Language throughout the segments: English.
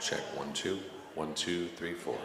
Check 1 2 1 2 3 4.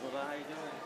Well, how you doing?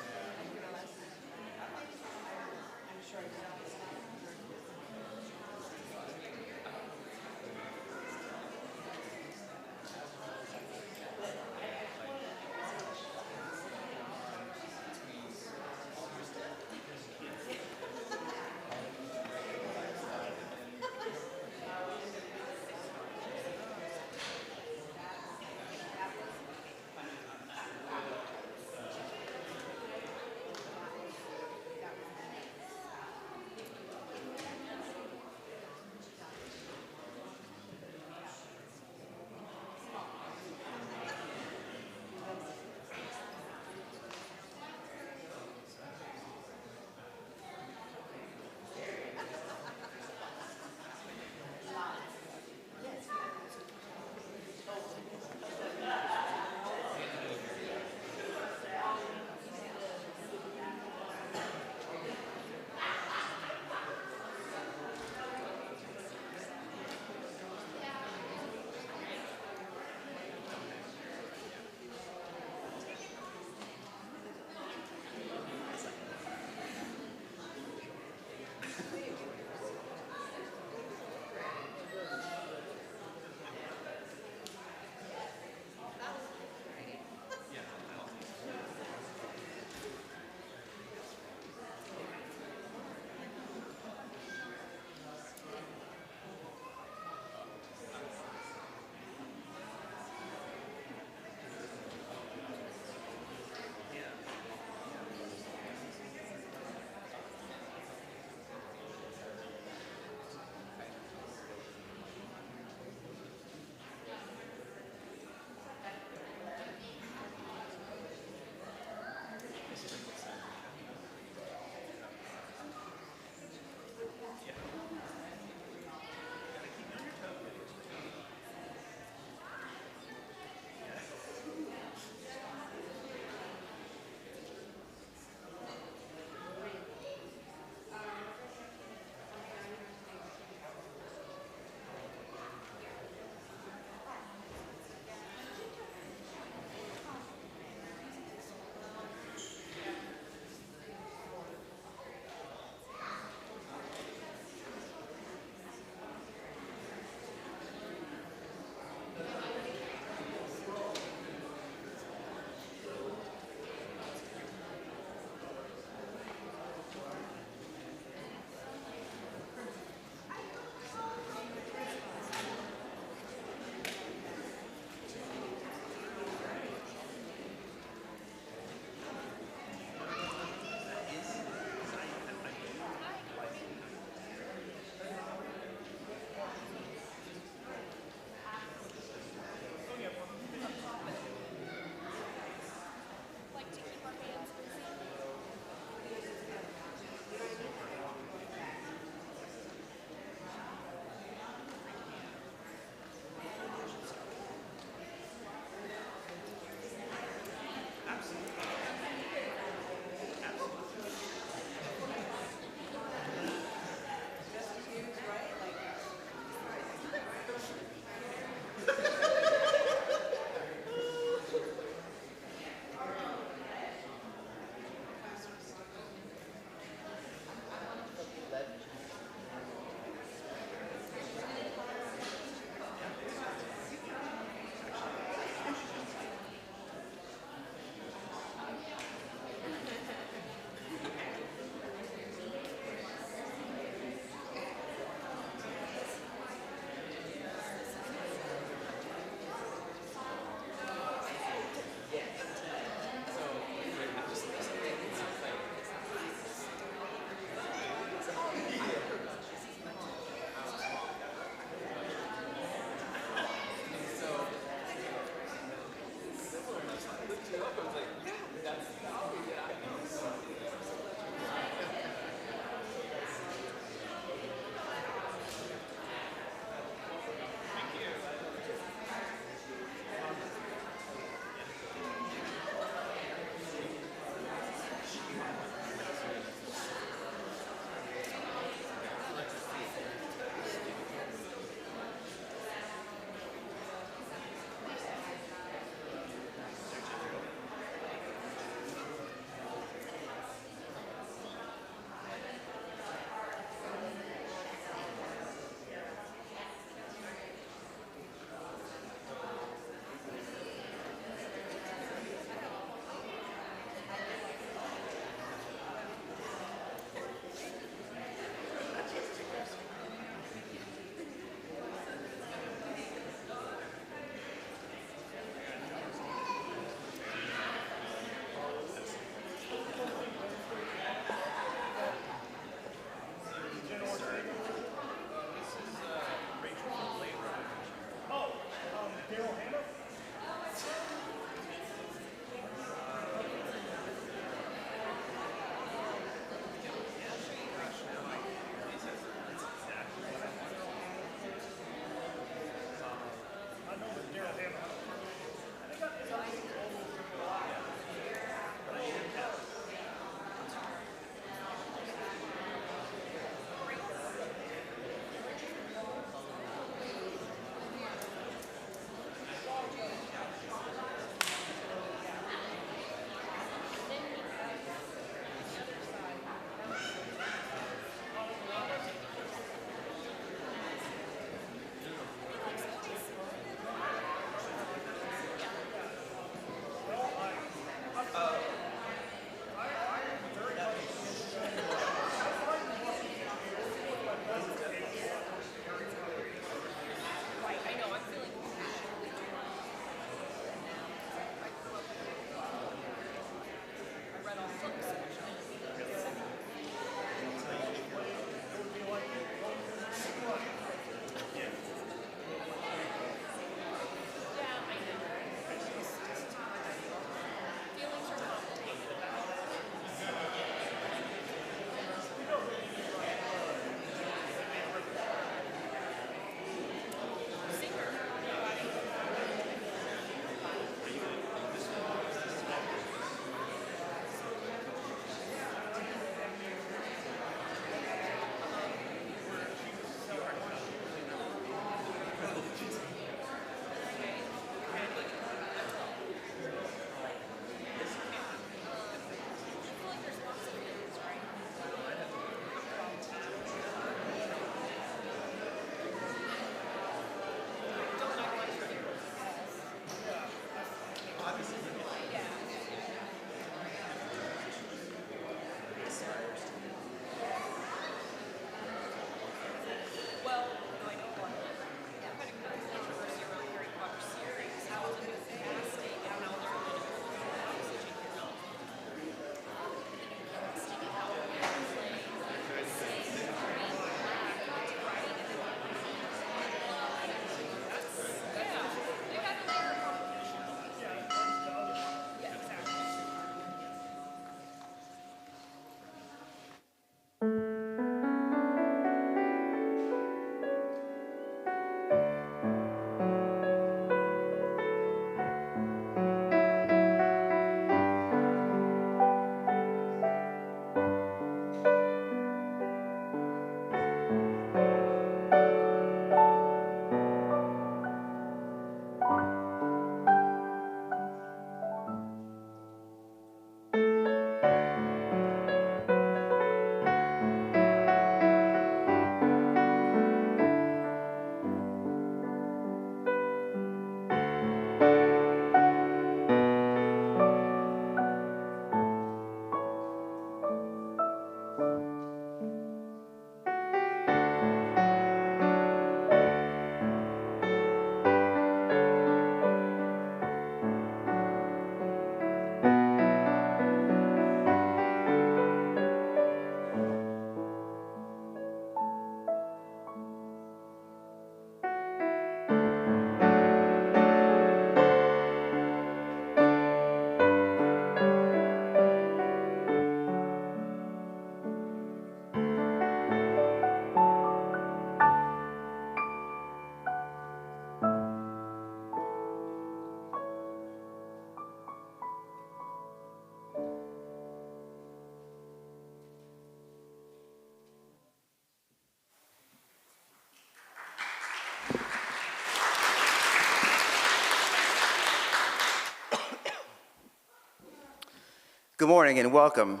Good morning and welcome.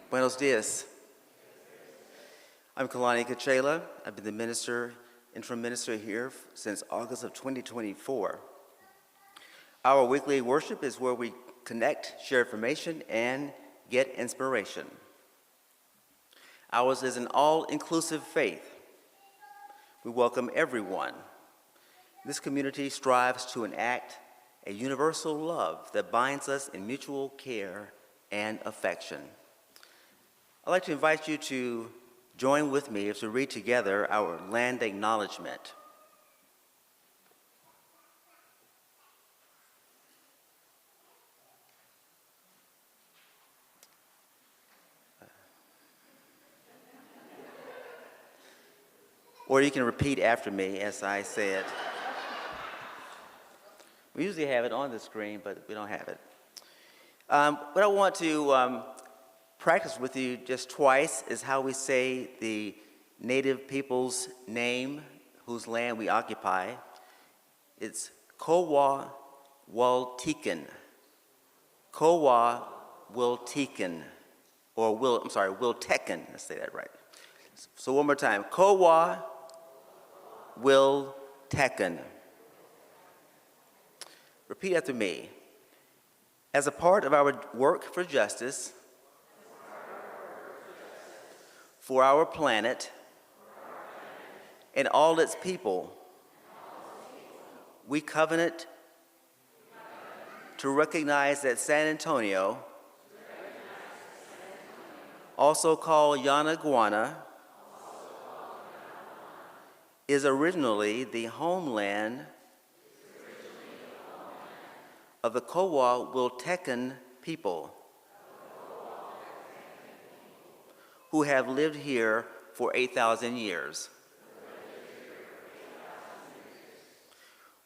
Buenos dias. I'm Kalani Kachela. I've been the interim minister here since August of 2024. Our weekly worship is where we connect, share information, and get inspiration. Ours is an all-inclusive faith. We welcome everyone. This community strives to enact a universal love that binds us in mutual care and affection. I'd like to invite you to join with me as we read together our land acknowledgement. Or you can repeat after me as I say it. We usually have it on the screen, but we don't have it. What I want to practice with you just twice is how we say the native people's name whose land we occupy. It's Kowa Waltiken. Kowa Wiltiken. Or Wiltekin, let's say that right. So one more time, Kowa Wiltekin. Repeat after me. As a part of our work for justice, for our planet, and all its people, we covenant to recognize that San Antonio, also called Yanaguana, is originally the homeland of the Kowa Wiltekin people who have lived here for 8,000 years.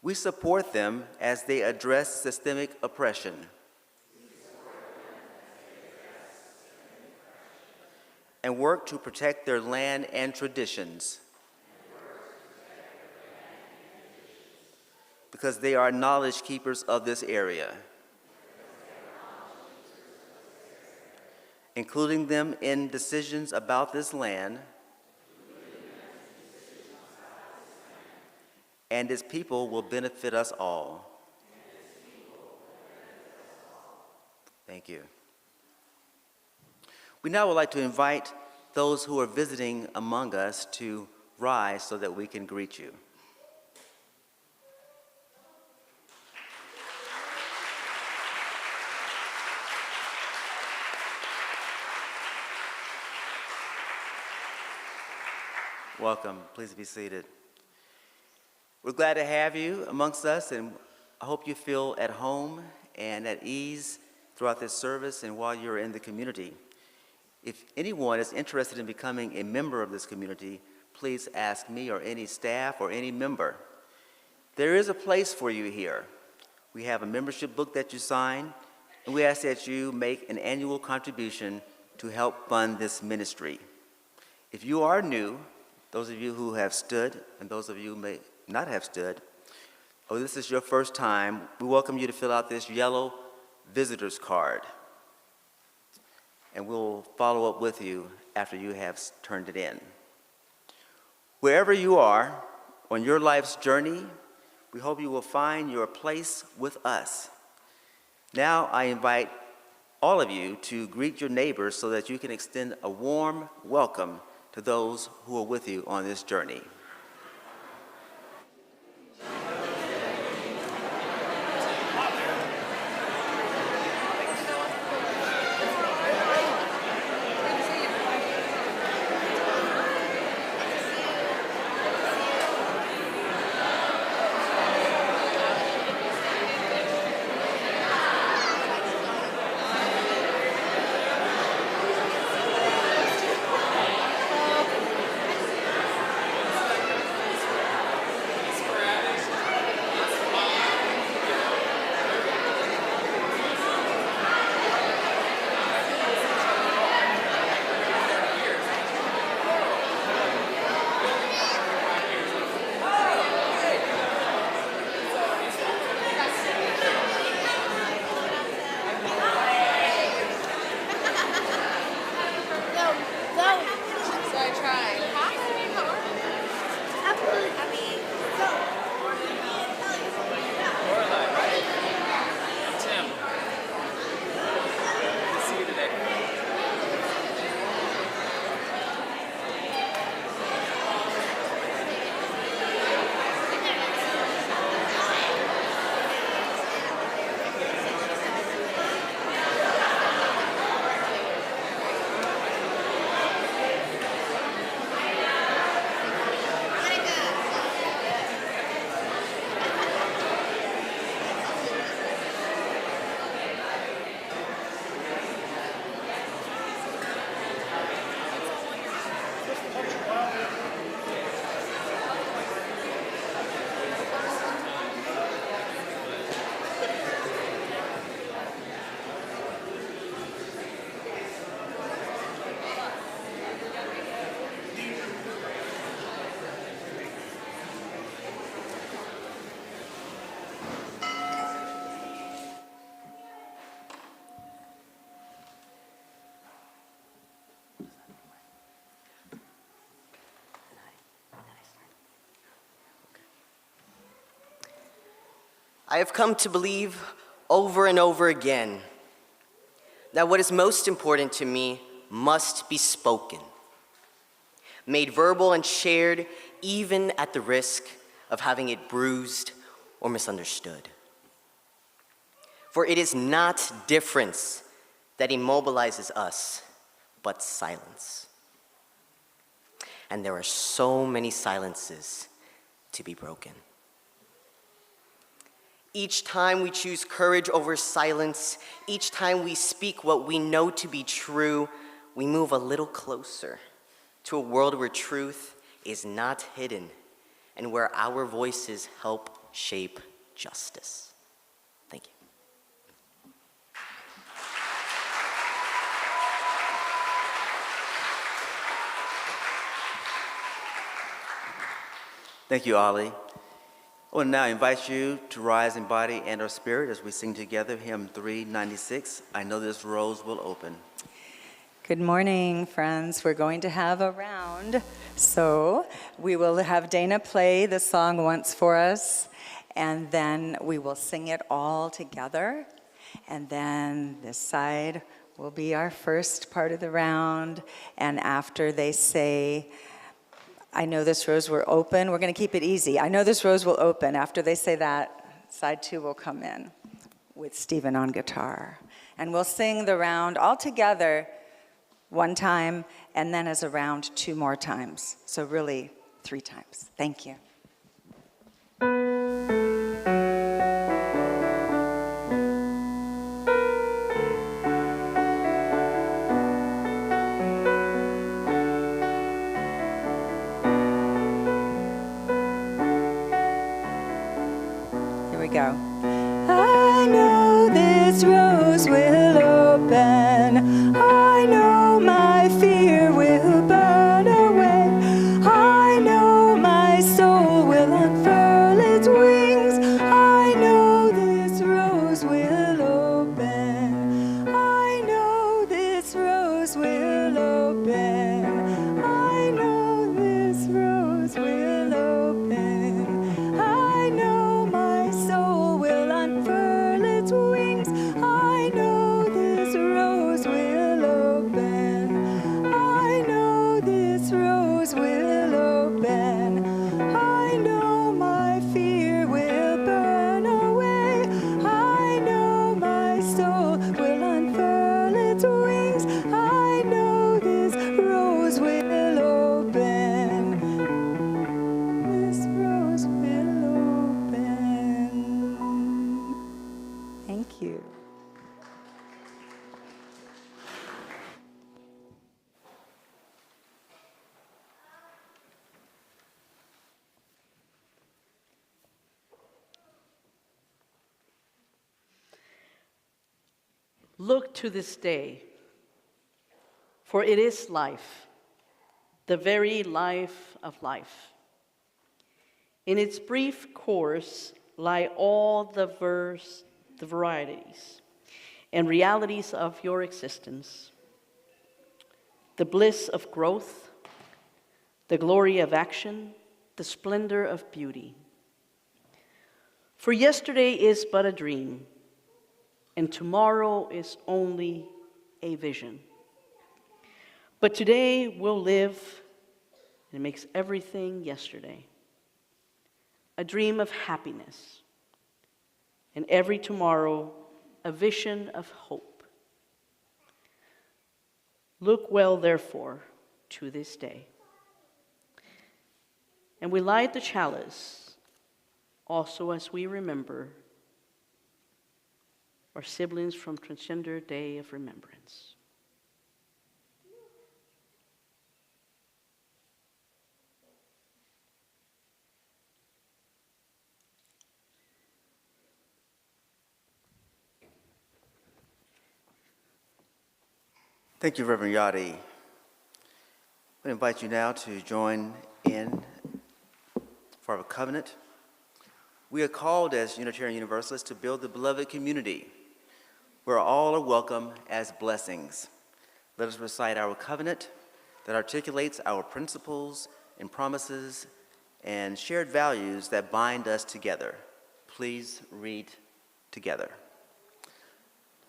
We support them as they address systemic oppression. And work to protect their land and traditions. Because they are knowledge keepers of this area, including them in decisions about this land and its people will benefit us all. Thank you. We now would like to invite those who are visiting among us to rise so that we can greet you. Welcome. Please be seated. We're glad to have you amongst us, and I hope you feel at home and at ease throughout this service and while you're in the community. If anyone is interested in becoming a member of this community, please ask me or any staff or any member. There is a place for you here. We have a membership book that you sign, and we ask that you make an annual contribution to help fund this ministry. If you are new, those of you who have stood, and those of you who may not have stood, or this is your first time, we welcome you to fill out this yellow visitor's card. And we'll follow up with you after you have turned it in. Wherever you are on your life's journey, we hope you will find your place with us. Now I invite all of you to greet your neighbors so that you can extend a warm welcome to those who are with you on this journey. I have come to believe over and over again that what is most important to me must be spoken, made verbal and shared even at the risk of having it bruised or misunderstood. For it is not difference that immobilizes us, but silence. And there are so many silences to be broken. Each time we choose courage over silence, each time we speak what we know to be true, we move a little closer to a world where truth is not hidden and where our voices help shape justice. Thank you. Thank you, Ali. I want to now invite you to rise in body and or spirit as we sing together hymn 396, I Know This Rose Will Open. Good morning, friends. We're going to have a round. So we will have Dana play the song once for us, and then we will sing it all together. And then this side will be our first part of the round. And after they say, I know this rose will open. We're going to keep it easy. I know this rose will open. After they say that, side two will come in with Stephen on guitar. And we'll sing the round all together one time, and then as a round 2 more times. So really 3 times. Thank you. Go. I know this rose will open. I know my fear will burn away. I know my soul will unfurl its wings. I know this rose will open. I know this rose will open. I know this rose will open. I know my soul will unfurl its wings. I know this rose will open. I know this rose will open. I know my fear will burn away. I know my soul will unfurl its wings. I know this rose will open. This rose will open. Thank you. Look to this day, for it is life, the very life of life. In its brief course lie all the varieties and realities of your existence, the bliss of growth, the glory of action, the splendor of beauty. For yesterday is but a dream, and tomorrow is only a vision. But today will live, and it makes everything yesterday. A dream of happiness, and every tomorrow a vision of hope. Look well, therefore, to this day. And we light the chalice also as we remember our siblings from Transgender Day of Remembrance. Thank you, Reverend Yadi. I invite you now to join in for our covenant. We are called as Unitarian Universalists to build the beloved community where all are welcome as blessings. Let us recite our covenant that articulates our principles and promises and shared values that bind us together. Please read together.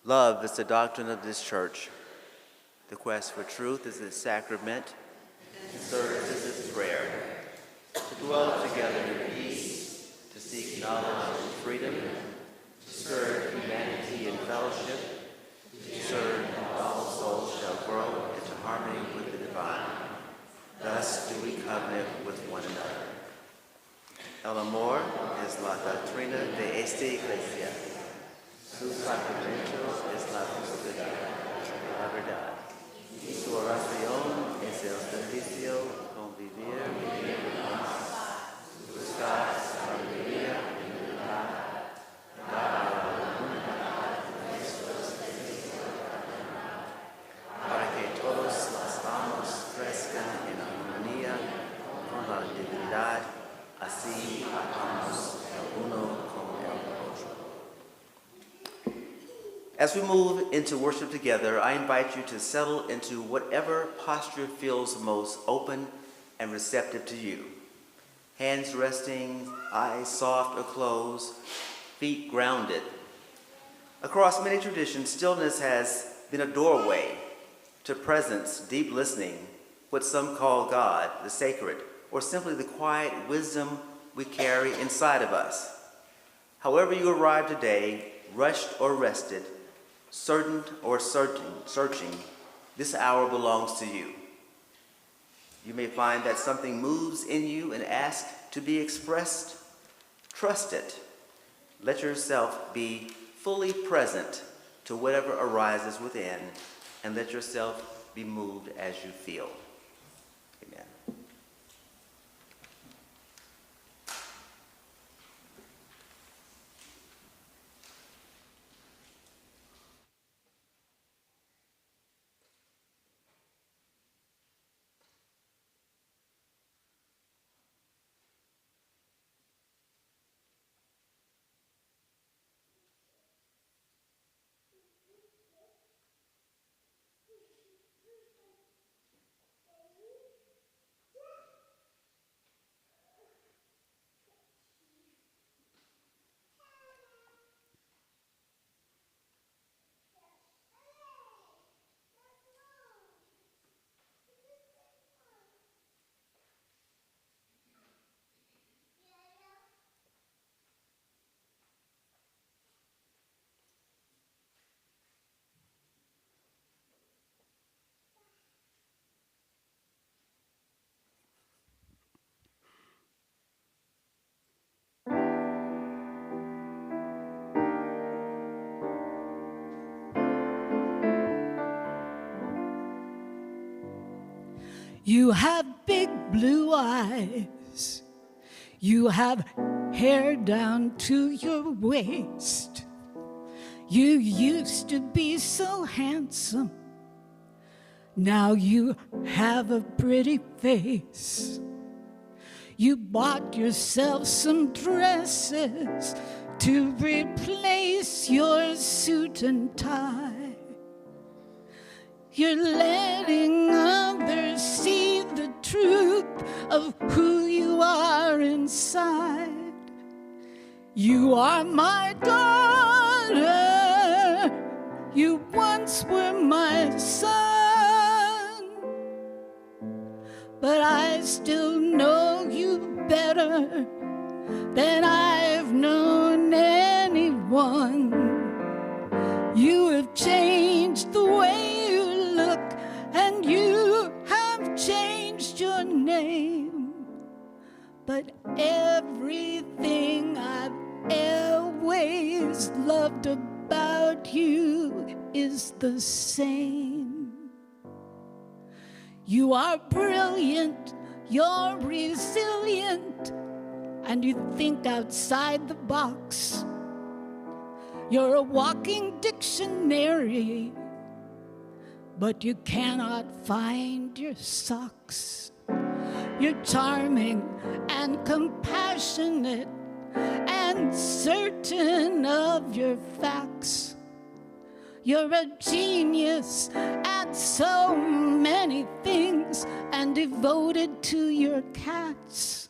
Love is the doctrine of this church. The quest for truth is its sacrament. Service is its prayer. To dwell together in peace, to seek knowledge and freedom, to serve humanity in fellowship, to serve and all souls shall grow into harmony with the divine. Thus do we covenant with one another. El amor es la doctrina de esta iglesia. Su sacramento es la justicia, la verdad. Su oración es el servicio, convivir y buscar sabiduría y libertad, dar a la humanidad para que todos las almas crezcan en armonía con la divinidad, así amamos el uno con el otro. As we move into worship together, I invite you to settle into whatever posture feels most open and receptive to you. Hands resting, eyes soft or closed, feet grounded. Across many traditions, stillness has been a doorway to presence, deep listening, what some call God, the sacred, or simply the quiet wisdom we carry inside of us. However you arrive today, rushed or rested, certain or searching, this hour belongs to you. You may find that something moves in you and asks to be expressed. Trust it. Let yourself be fully present to whatever arises within, and let yourself be moved as you feel. Amen. You have big blue eyes. You have hair down to your waist. You used to be so handsome. Now you have a pretty face. You bought yourself some dresses to replace your suit and tie. You're letting others see the truth of who you are inside. You are my daughter. You once were my son. But I still know you better than I've known anyone. You have changed the way you look, and you have changed your name. But everything I've always loved about you is the same. You are brilliant, you're resilient, and you think outside the box. You're a walking dictionary, but you cannot find your socks. You're charming and compassionate and certain of your facts. You're a genius at so many things and devoted to your cats.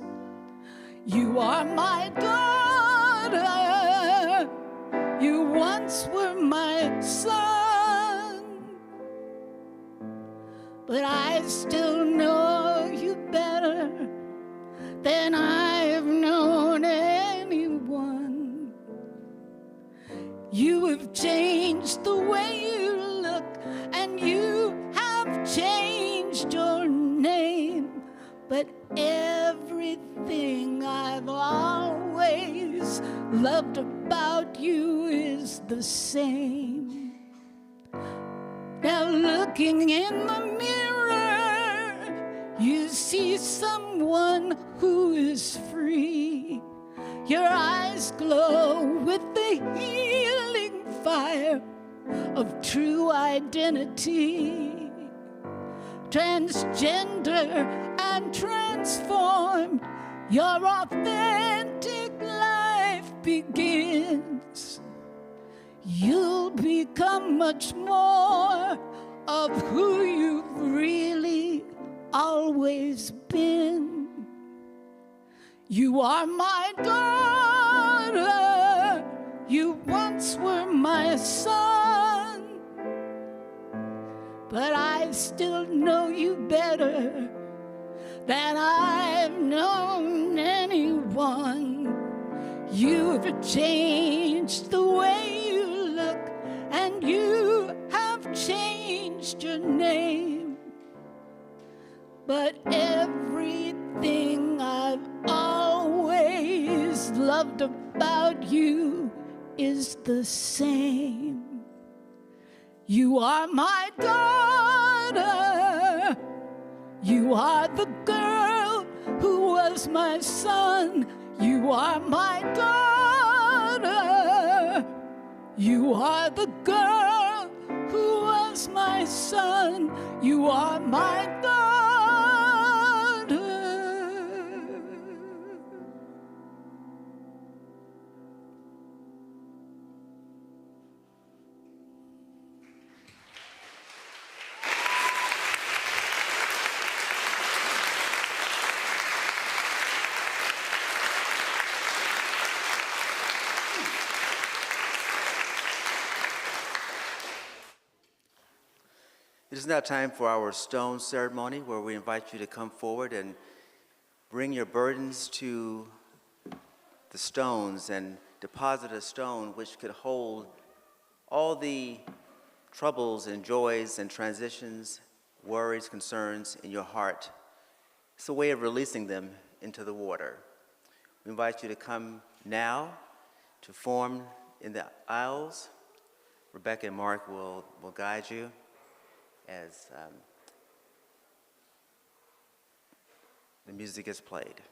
You are my daughter. once were my son, but I still know you better than I've known anyone. You have changed the way you look, and you have changed your name, but everything I've always loved about you is the same. Now looking in the mirror, you see someone who is free. Your eyes glow with the healing fire of true identity. Transgender and transformed, your authentic life begins. You'll become much more of who you've really always been. You are my daughter, you once were my son, but I still know you better than I've known anyone. You've changed the way you look, and you have changed your name, but everything I've always loved about you is the same. You are my daughter, you are the girl who was my son. You are my daughter, you are the girl who was my son. You are my daughter. It is now time for our stone ceremony, where we invite you to come forward and bring your burdens to the stones and deposit a stone which could hold all the troubles and joys and transitions, worries, concerns in your heart. It's a way of releasing them into the water. We invite you to come now to form in the aisles. Rebecca and Mark will guide you as the music is played.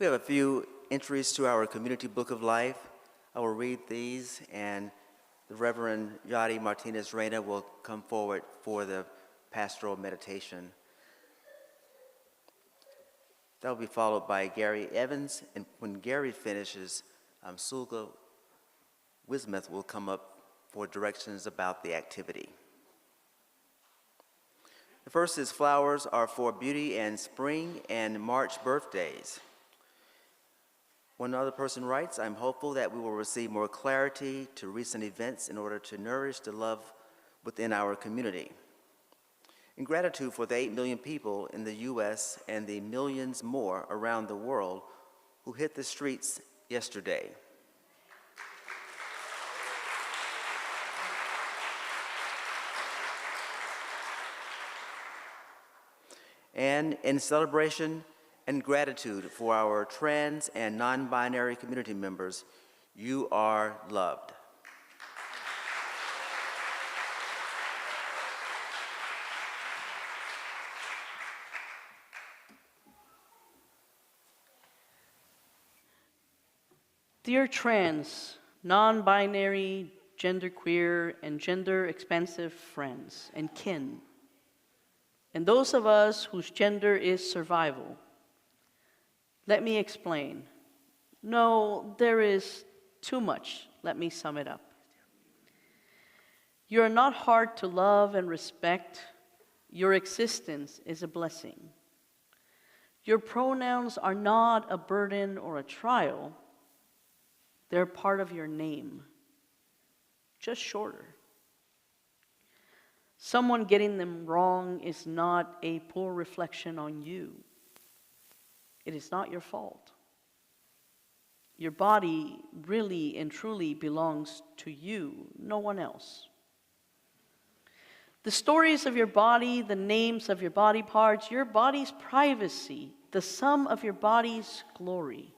We have a few entries to our community book of life. I will read these, and the Reverend Yadi Martinez-Reyna will come forward for the pastoral meditation. That will be followed by Gary Evans, and when Gary finishes, Sulga Wismith will come up for directions about the activity. The first is flowers are for beauty and spring and March birthdays. One other person writes, I'm hopeful that we will receive more clarity to recent events in order to nourish the love within our community. In gratitude for the 8 million people in the U.S. and the millions more around the world who hit the streets yesterday. And in celebration and gratitude for our trans and non-binary community members, you are loved. Dear trans, non-binary, genderqueer, and gender-expansive friends and kin, and those of us whose gender is survival, let me explain. No, there is too much. Let me sum it up. You are not hard to love and respect. Your existence is a blessing. Your pronouns are not a burden or a trial. They're part of your name, just shorter. Someone getting them wrong is not a poor reflection on you. It is not your fault. Your body really and truly belongs to you, no one else. The stories of your body, the names of your body parts, your body's privacy, the sum of your body's glory.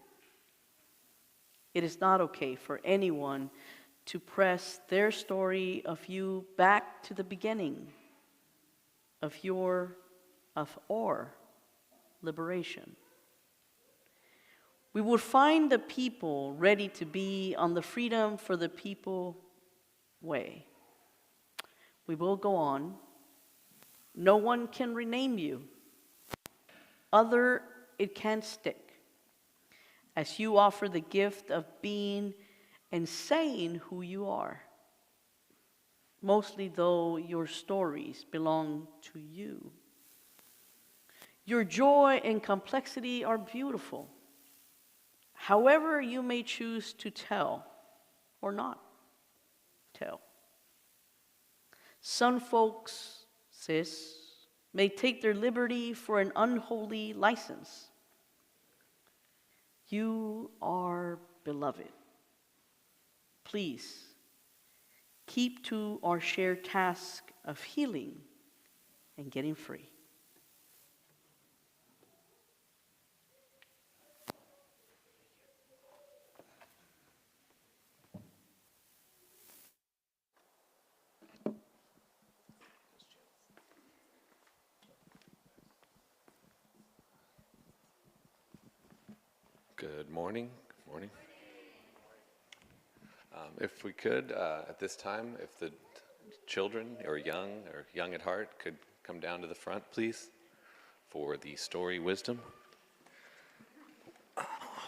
It is not okay for anyone to press their story of you back to the beginning of our liberation. We would find the people ready to be on the freedom for the people way. We will go on. No one can rename you. It can't stick. As you offer the gift of being and saying who you are. Mostly though your stories belong to you. Your joy and complexity are beautiful. However you may choose to tell or not tell. Some folks, sis, may take their liberty for an unholy license. You are beloved. Please, keep to our shared task of healing and getting free. Good morning. Good morning. If we could, at this time, if the children or young at heart could come down to the front, please, for the story wisdom.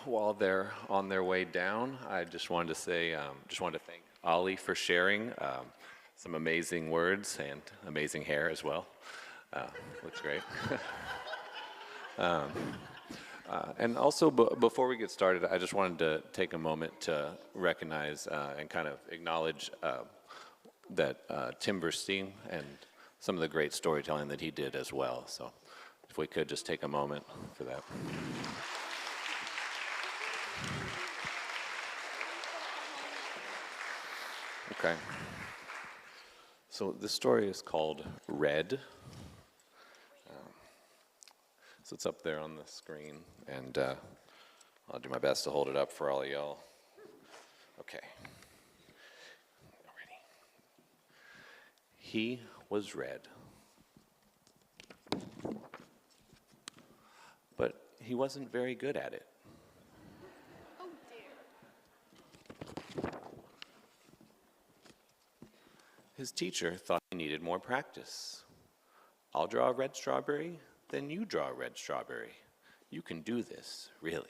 While they're on their way down, I just wanted to say, to thank Ollie for sharing some amazing words and amazing hair as well. Looks great. And also, before we get started, I just wanted to take a moment to recognize and kind of acknowledge that Tim Verstein and some of the great storytelling that he did as well. So if we could just take a moment for that. Okay. So this story is called Red. So it's up there on the screen, and I'll do my best to hold it up for all of y'all. Okay. Ready. He was red, but he wasn't very good at it. His teacher thought he needed more practice. I'll draw a red strawberry, then you draw a red strawberry. You can do this, really.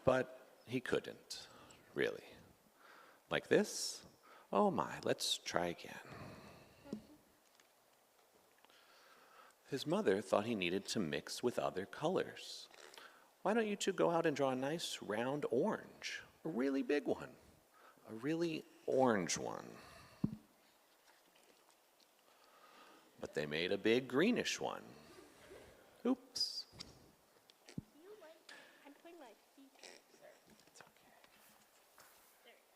But he couldn't, really. Like this? Oh my, let's try again. His mother thought he needed to mix with other colors. Why don't you two go out and draw a nice round orange? A really big one. A really orange one. But they made a big greenish one. Oops. I'm putting my feet here. It's okay.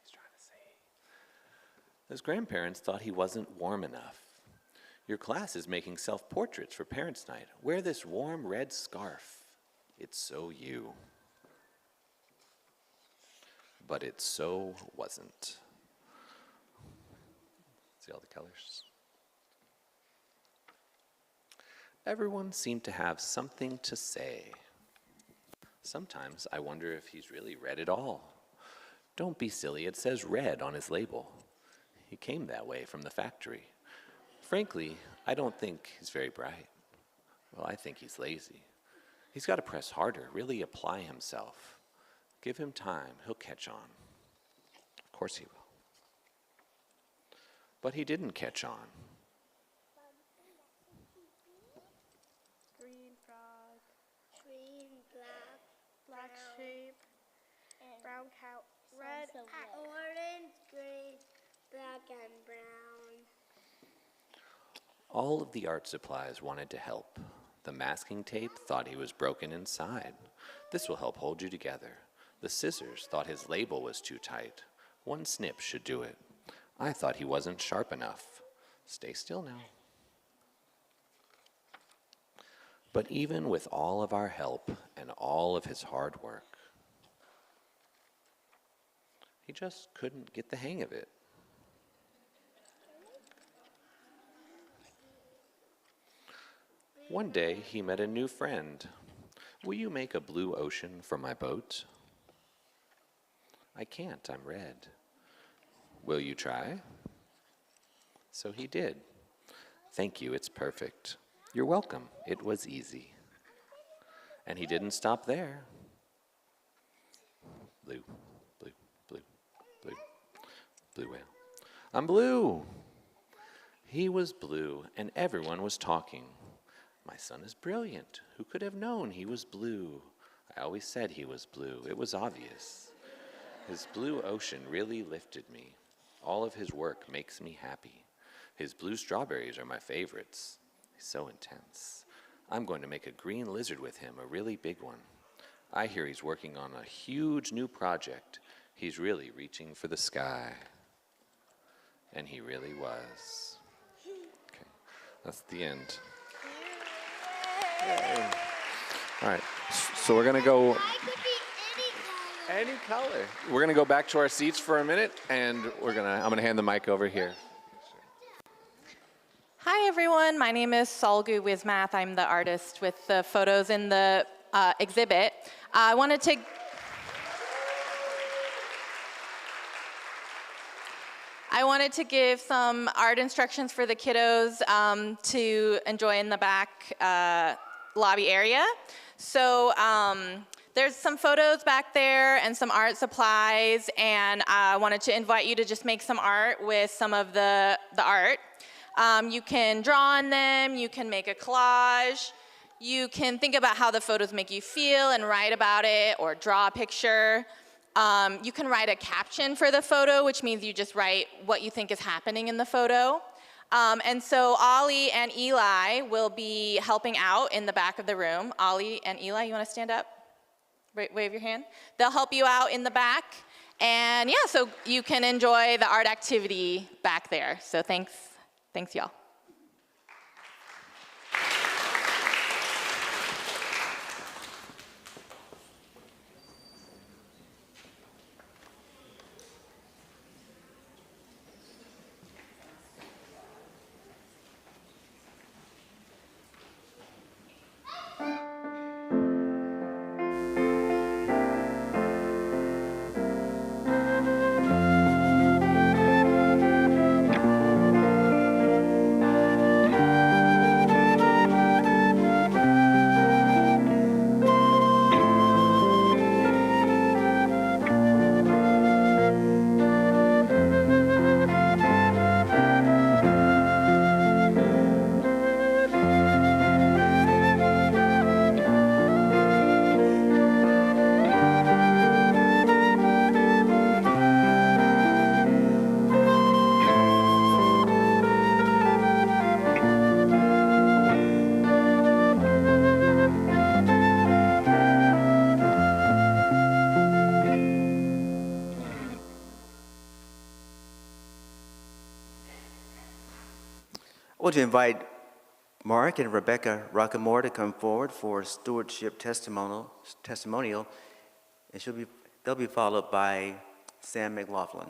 He's trying to say. His grandparents thought he wasn't warm enough. Your class is making self-portraits for Parents' Night. Wear this warm red scarf. It's so you. But it so wasn't. See all the colors? Everyone seemed to have something to say. Sometimes I wonder if he's really red at all. Don't be silly, it says red on his label. He came that way from the factory. Frankly, I don't think he's very bright. Well, I think he's lazy. He's got to press harder, really apply himself. Give him time, he'll catch on. Of course he will. But he didn't catch on. Green frog, Green, black, black brown, sheep, and brown cow, red, red, orange, green, black, and brown. All of the art supplies wanted to help. The masking tape thought he was broken inside. This will help hold you together. The scissors thought his label was too tight. One snip should do it. I thought he wasn't sharp enough. Stay still now. But even with all of our help and all of his hard work, he just couldn't get the hang of it. One day, he met a new friend. Will you make a blue ocean for my boat? I can't, I'm red. Will you try? So he did. Thank you, it's perfect. You're welcome, it was easy. And he didn't stop there. Blue, blue, blue, blue, blue whale. I'm blue. He was blue, and everyone was talking. My son is brilliant. Who could have known he was blue? I always said he was blue. It was obvious. His blue ocean really lifted me. All of his work makes me happy. His blue strawberries are my favorites. He's so intense. I'm going to make a green lizard with him, a really big one. I hear he's working on a huge new project. He's really reaching for the sky. And he really was. Okay, that's the end. Yay. All right, so we're gonna go I could be any color. any color. We're gonna go back to our seats for a minute, and I'm gonna hand the mic over here. Hi everyone, my name is Solgu Wismath. I'm the artist with the photos in the exhibit. I wanted to give some art instructions for the kiddos to enjoy in the back lobby area. So there's some photos back there and some art supplies, and I wanted to invite you to just make some art with some of the art. You can draw on them, you can make a collage, you can think about how the photos make you feel and write about it or draw a picture. You can write a caption for the photo, which means you just write what you think is happening in the photo. And so Ollie and Eli will be helping out in the back of the room. Ollie and Eli, you want to stand up? Wave your hand. They'll help you out in the back. And yeah, so you can enjoy the art activity back there. So thanks y'all. want to invite Mark and Rebecca Rockamore to come forward for stewardship testimonial, and they'll be followed by Sam McLaughlin.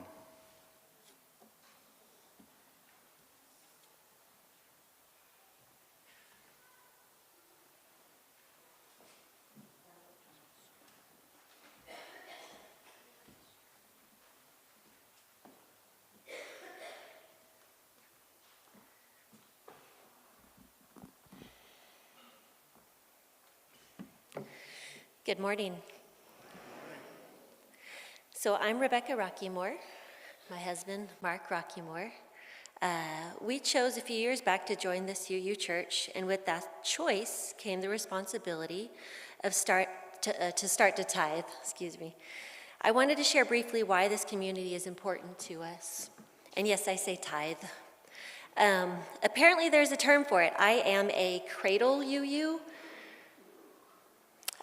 Good morning. So I'm Rebecca Rockymore, my husband, Mark Rockymore. We chose a few years back to join this UU church, and with that choice came the responsibility of start to tithe. I wanted to share briefly why this community is important to us. And yes, I say tithe. Apparently there's a term for it. I am a cradle UU.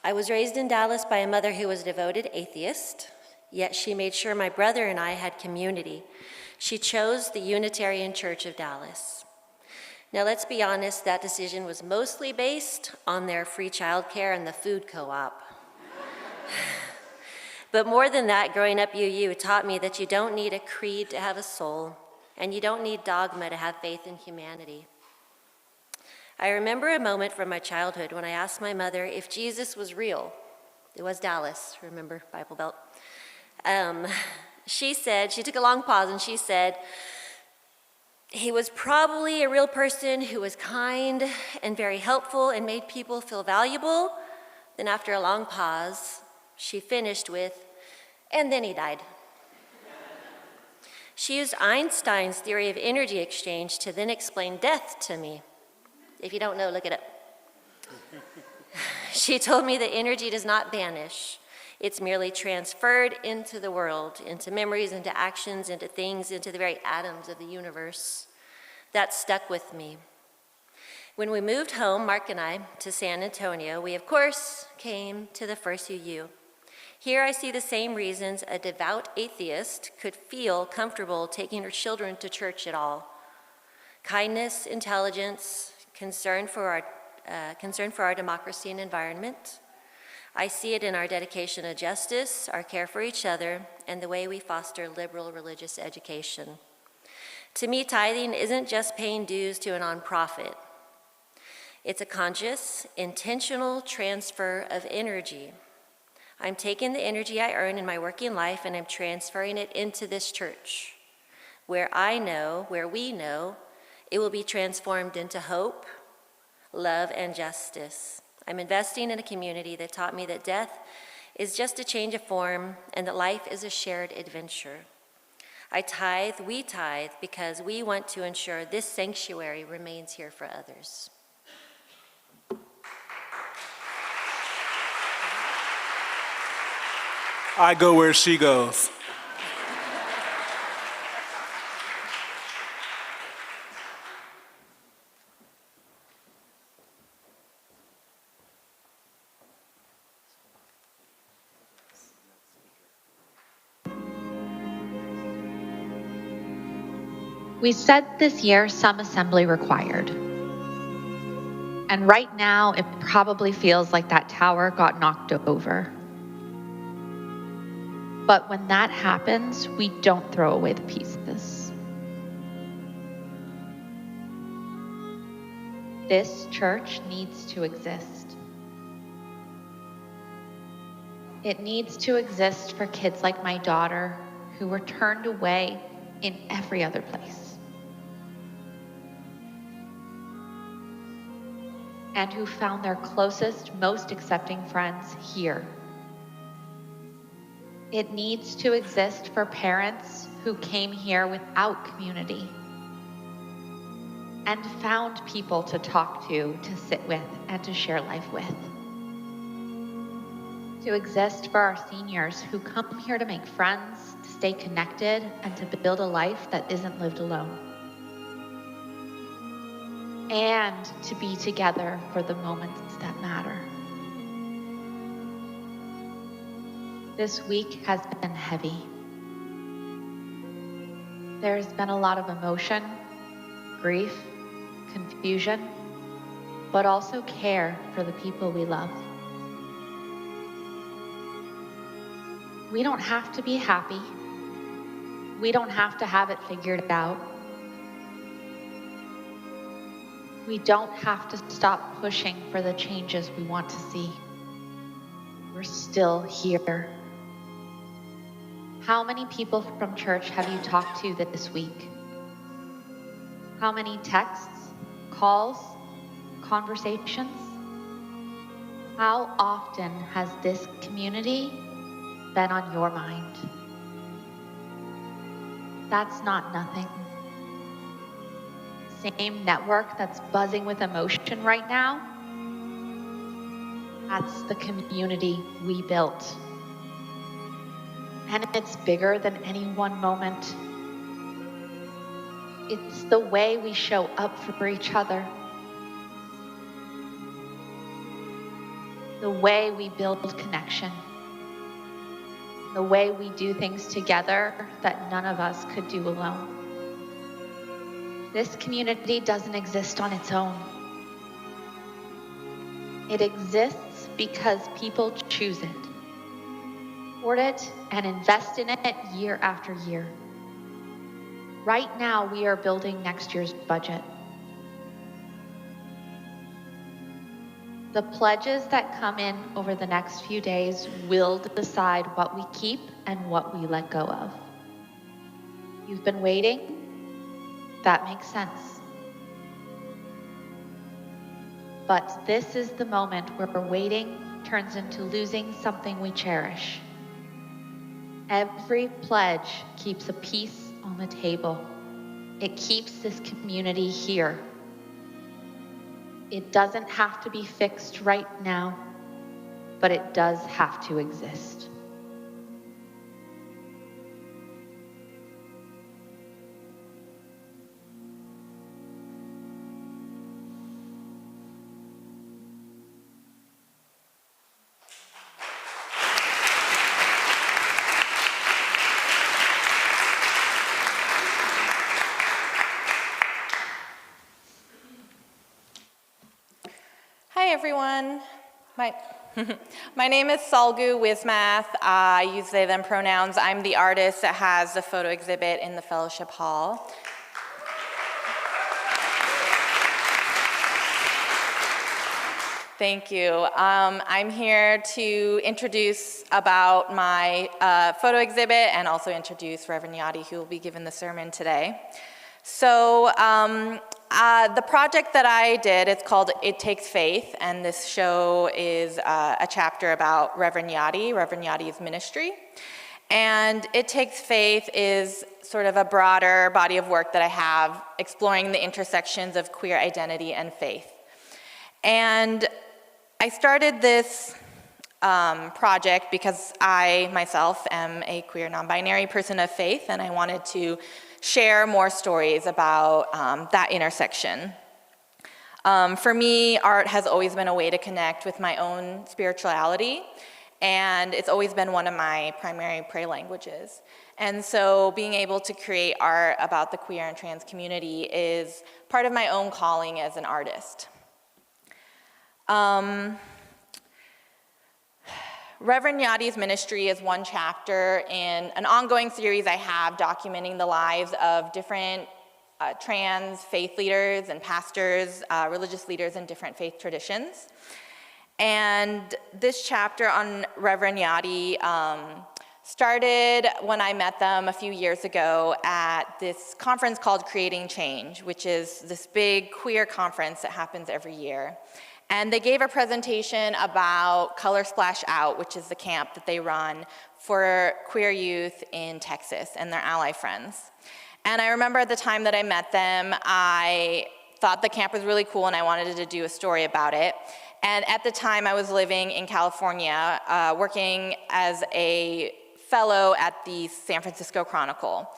I was raised in Dallas by a mother who was a devoted atheist, yet she made sure my brother and I had community. She chose the Unitarian Church of Dallas. Now let's be honest, that decision was mostly based on their free childcare and the food co-op. But more than that, growing up UU taught me that you don't need a creed to have a soul, and you don't need dogma to have faith in humanity. I remember a moment from my childhood when I asked my mother if Jesus was real. It was Dallas, remember, Bible Belt. She took a long pause and she said, he was probably a real person who was kind and very helpful and made people feel valuable. Then after a long pause, she finished with, and then he died. She used Einstein's theory of energy exchange to then explain death to me. If you don't know, look it up. She told me that energy does not vanish. It's merely transferred into the world, into memories, into actions, into things, into the very atoms of the universe. That stuck with me. When we moved home, Mark and I, to San Antonio, we of course came to the first UU. Here I see the same reasons a devout atheist could feel comfortable taking her children to church at all. Kindness, intelligence, concern for our democracy and environment. I see it in our dedication to justice, our care for each other, and the way we foster liberal religious education. To me, tithing isn't just paying dues to a nonprofit. It's a conscious, intentional transfer of energy. I'm taking the energy I earn in my working life and I'm transferring it into this church, where we know, it will be transformed into hope, love, and justice. I'm investing in a community that taught me that death is just a change of form and that life is a shared adventure. We tithe because we want to ensure this sanctuary remains here for others. I go where she goes. We said this year some assembly required. And right now, it probably feels like that tower got knocked over. But when that happens, we don't throw away the pieces. This church needs to exist. It needs to exist for kids like my daughter who were turned away in every other place. And who found their closest, most accepting friends here. It needs to exist for parents who came here without community and found people to talk to sit with, and to share life with. To exist for our seniors who come here to make friends, to stay connected, and to build a life that isn't lived alone. And to be together for the moments that matter. This week has been heavy. There's been a lot of emotion, grief, confusion, but also care for the people we love. We don't have to be happy. We don't have to have it figured out. We don't have to stop pushing for the changes we want to see. We're still here. How many people from church have you talked to this week? How many texts, calls, conversations? How often has this community been on your mind? That's not nothing. Same network that's buzzing with emotion right now, that's the community we built. And it's bigger than any one moment. It's the way we show up for each other. The way we build connection. The way we do things together that none of us could do alone. This community doesn't exist on its own. It exists because people choose it, support it, and invest in it year after year. Right now, we are building next year's budget. The pledges that come in over the next few days will decide what we keep and what we let go of. You've been waiting? That makes sense. But this is the moment where waiting turns into losing something we cherish. Every pledge keeps a piece on the table. It keeps this community here. It doesn't have to be fixed right now, but it does have to exist. Hi, everyone. My name is Salgu Wismath. I use they, them pronouns. I'm the artist that has the photo exhibit in the fellowship hall. Thank you. I'm here to introduce about my photo exhibit and also introduce Reverend Yadi, who will be giving the sermon today. So the project that I did, it's called It Takes Faith, and this show is a chapter about Reverend Yadi's ministry. And It Takes Faith is sort of a broader body of work that I have exploring the intersections of queer identity and faith. And I started this project because I myself am a queer non-binary person of faith, and I wanted to share more stories about that intersection. For me, art has always been a way to connect with my own spirituality, and it's always been one of my primary prayer languages. And so being able to create art about the queer and trans community is part of my own calling as an artist. Reverend Yadi's ministry is one chapter in an ongoing series I have documenting the lives of different trans faith leaders and pastors, religious leaders in different faith traditions. And this chapter on Reverend Yadi started when I met them a few years ago at this conference called Creating Change, which is this big queer conference that happens every year. And they gave a presentation about Color Splash Out, which is the camp that they run for queer youth in Texas and their ally friends. And I remember at the time that I met them, I thought the camp was really cool and I wanted to do a story about it. And at the time I was living in California, working as a fellow at the San Francisco Chronicle.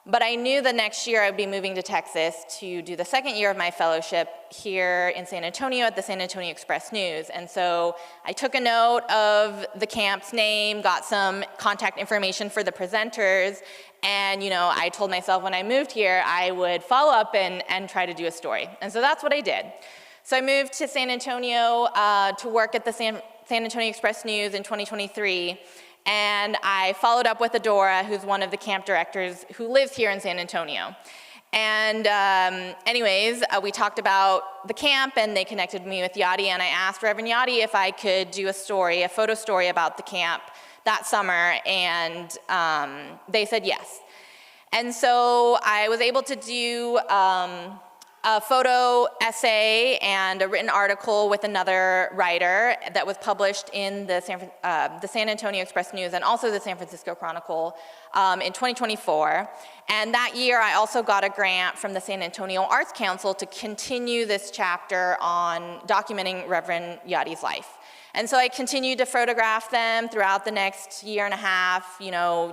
But I knew the next year I would be moving to Texas to do the second year of my fellowship here in San Antonio at the San Antonio Express-News. And so I took a note of the camp's name, got some contact information for the presenters, And I told myself when I moved here, I would follow up and try to do a story. And so that's what I did. So I moved to San Antonio to work at the San Antonio Express-News in 2023. And I followed up with Adora, who's one of the camp directors who lives here in San Antonio. And anyways, we talked about the camp, and they connected me with Yadi, and I asked Reverend Yadi if I could do a photo story about the camp that summer, and they said yes. And so I was able to do a photo essay and a written article with another writer that was published in the San Antonio Express-News and also the San Francisco Chronicle in 2024. And that year, I also got a grant from the San Antonio Arts Council to continue this chapter on documenting Reverend Yadi's life. And so I continued to photograph them throughout the next year and a half,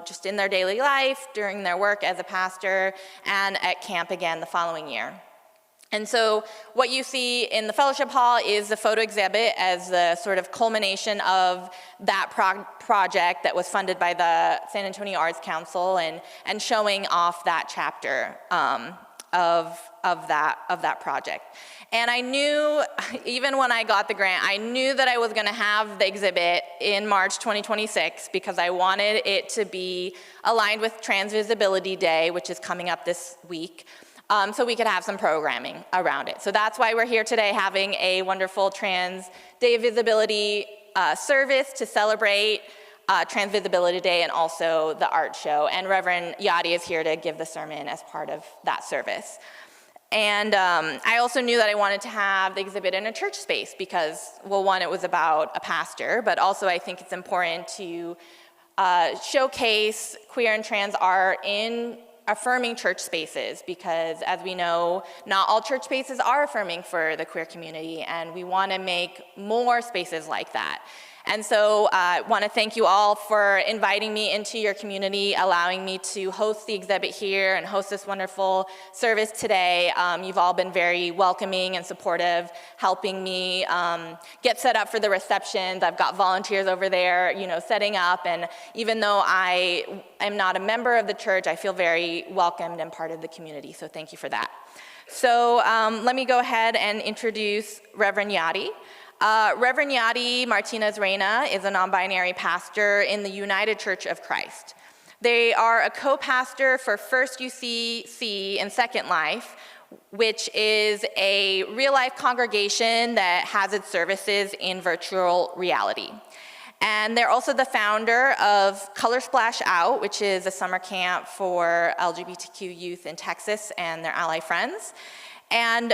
just in their daily life, during their work as a pastor, and at camp again the following year. And so what you see in the fellowship hall is the photo exhibit as the sort of culmination of that project that was funded by the San Antonio Arts Council and showing off that chapter of that project. And I knew, even when I got the grant, I knew that I was gonna have the exhibit in March 2026 because I wanted it to be aligned with Trans Visibility Day, which is coming up this week. So we could have some programming around it. So that's why we're here today having a wonderful Trans Day of Visibility service to celebrate Trans Visibility Day and also the art show. And Reverend Yadi is here to give the sermon as part of that service. And I also knew that I wanted to have the exhibit in a church space because, well, one, it was about a pastor, but also I think it's important to showcase queer and trans art in affirming church spaces because, as we know, not all church spaces are affirming for the queer community, and we want to make more spaces like that. And so I want to thank you all for inviting me into your community, allowing me to host the exhibit here and host this wonderful service today. You've all been very welcoming and supportive, helping me get set up for the receptions. I've got volunteers over there, setting up. And even though I am not a member of the church, I feel very welcomed and part of the community. So thank you for that. So let me go ahead and introduce Reverend Yadi. Reverend Yadi Martinez-Reyna is a non-binary pastor in the United Church of Christ. They are a co-pastor for First UCC and Second Life, which is a real-life congregation that has its services in virtual reality. And they're also the founder of Color Splash Out, which is a summer camp for LGBTQ youth in Texas and their ally friends. And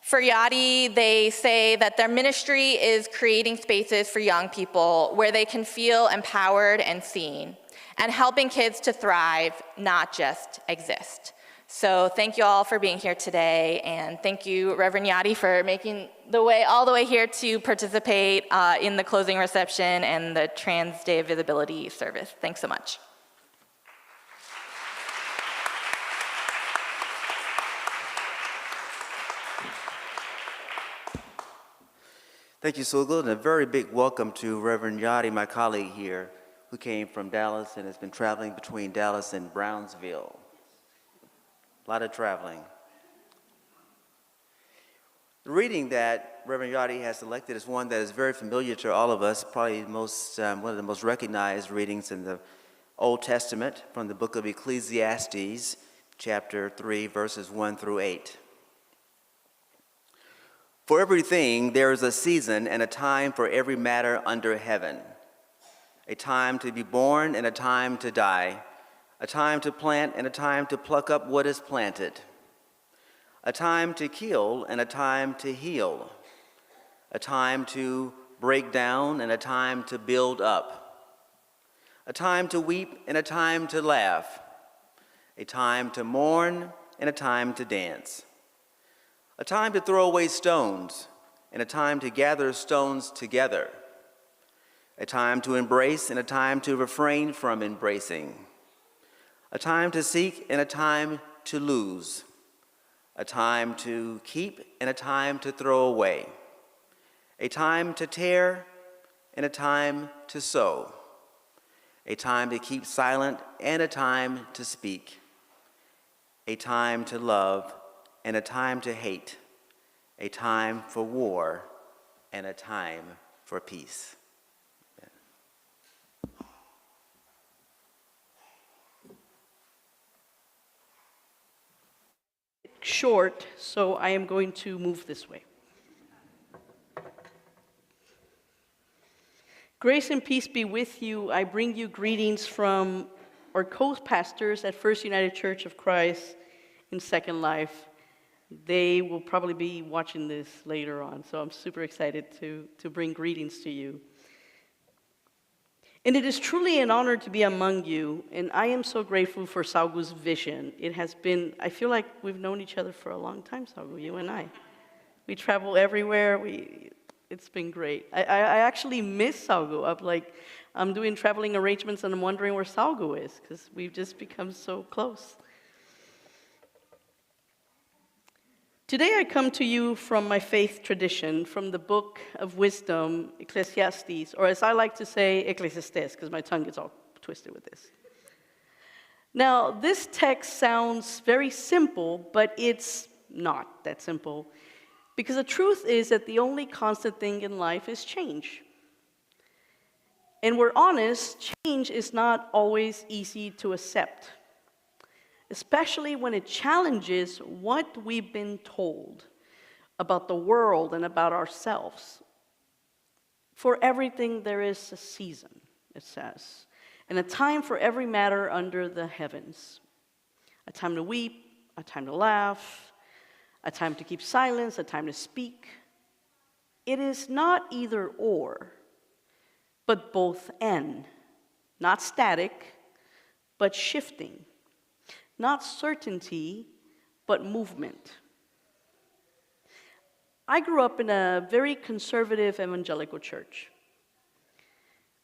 for Yadi, they say that their ministry is creating spaces for young people where they can feel empowered and seen, and helping kids to thrive, not just exist. So thank you all for being here today, and thank you, Reverend Yadi, for making the way all the way here to participate in the closing reception and the Trans Day of Visibility service. Thanks so much. Thank you, Sugla, and a very big welcome to Reverend Yadi, my colleague here, who came from Dallas and has been traveling between Dallas and Brownsville. A lot of traveling. The reading that Reverend Yadi has selected is one that is very familiar to all of us, probably one of the most recognized readings in the Old Testament from the book of Ecclesiastes, chapter 3, verses 1 through 8. For everything there is a season and a time for every matter under heaven, a time to be born and a time to die, a time to plant and a time to pluck up what is planted, a time to kill and a time to heal, a time to break down and a time to build up, a time to weep and a time to laugh, a time to mourn and a time to dance, a time to throw away stones and a time to gather stones together, a time to embrace and a time to refrain from embracing, a time to seek and a time to lose, a time to keep and a time to throw away, a time to tear and a time to sow, a time to keep silent and a time to speak, a time to love and a time to hate, a time for war and a time for peace. Short, so I am going to move this way. Grace and peace be with you. I bring you greetings from our co-pastors at First United Church of Christ in Second Life. They will probably be watching this later on, so I'm super excited to bring greetings to you. And it is truly an honor to be among you, and I am so grateful for Saugu's vision. It has been, I feel like we've known each other for a long time, Saugu, you and I. We travel everywhere, it's been great. I actually miss Saugu. I'm doing traveling arrangements and I'm wondering where Saugu is, because we've just become so close. Today I come to you from my faith tradition, from the book of wisdom, Ecclesiastes, or as I like to say, Ecclesiastes, because my tongue gets all twisted with this. Now, this text sounds very simple, but it's not that simple, because the truth is that the only constant thing in life is change. And we're honest, change is not always easy to accept, especially when it challenges what we've been told about the world and about ourselves. For everything there is a season, it says, and a time for every matter under the heavens. A time to weep, a time to laugh, a time to keep silence, a time to speak. It is not either or, but both and. Not static, but shifting. Not certainty, but movement. I grew up in a very conservative evangelical church.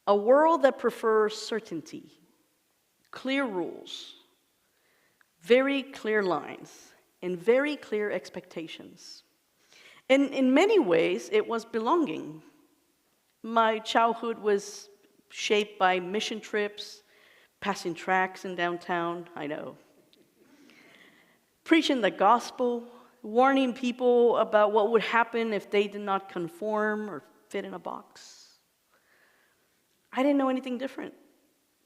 A world that prefers certainty, clear rules, very clear lines, and very clear expectations. And in many ways, it was belonging. My childhood was shaped by mission trips, passing tracts in downtown, I know. Preaching the gospel, warning people about what would happen if they did not conform or fit in a box. I didn't know anything different.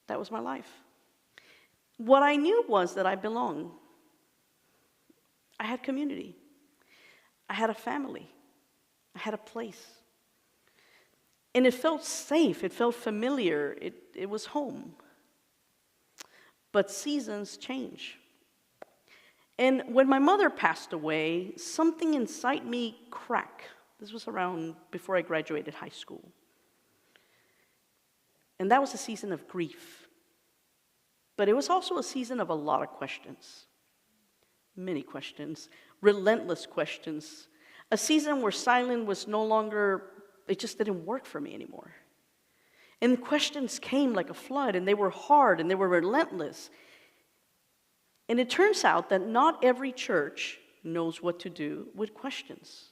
That was my life. What I knew was that I belonged. I had community. I had a family. I had a place. And it felt safe. It felt familiar. It was home. But seasons change. And when my mother passed away, something inside me cracked. This was around before I graduated high school. And that was a season of grief. But it was also a season of a lot of questions. Many questions, relentless questions. A season where silence was no longer, it just didn't work for me anymore. And the questions came like a flood, and they were hard, and they were relentless. And it turns out that not every church knows what to do with questions.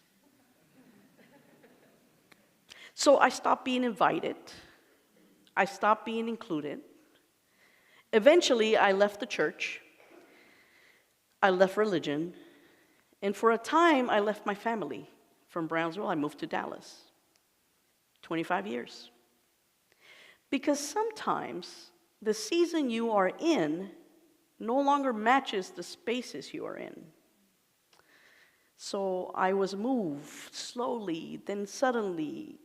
So I stopped being invited. I stopped being included. Eventually, I left the church. I left religion. And for a time, I left my family. From Brownsville, I moved to Dallas. 25 years. Because sometimes the season you are in no longer matches the spaces you are in. So I was moved slowly, then suddenly,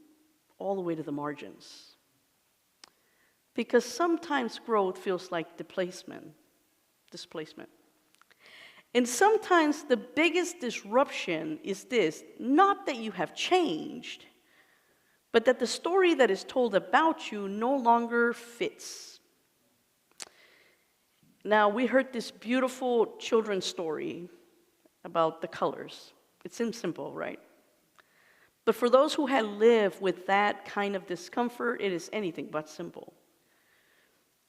all the way to the margins. Because sometimes growth feels like displacement. And sometimes the biggest disruption is this, not that you have changed, but that the story that is told about you no longer fits. Now, we heard this beautiful children's story about the colors. It seems simple, right? But for those who had lived with that kind of discomfort, it is anything but simple.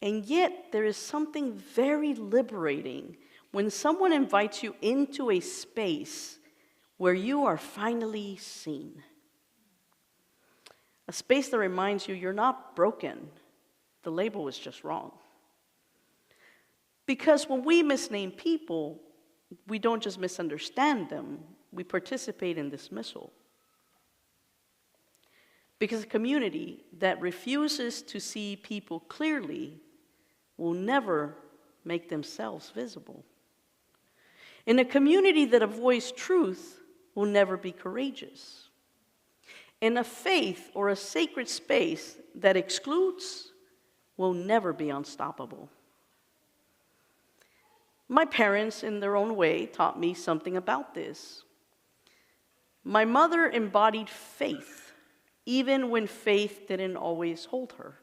And yet, there is something very liberating when someone invites you into a space where you are finally seen. A space that reminds you you're not broken, the label is just wrong. Because when we misname people, we don't just misunderstand them, we participate in dismissal. Because a community that refuses to see people clearly will never make themselves visible. And a community that avoids truth will never be courageous. And a faith or a sacred space that excludes will never be unstoppable. My parents, in their own way, taught me something about this. My mother embodied faith, even when faith didn't always hold her.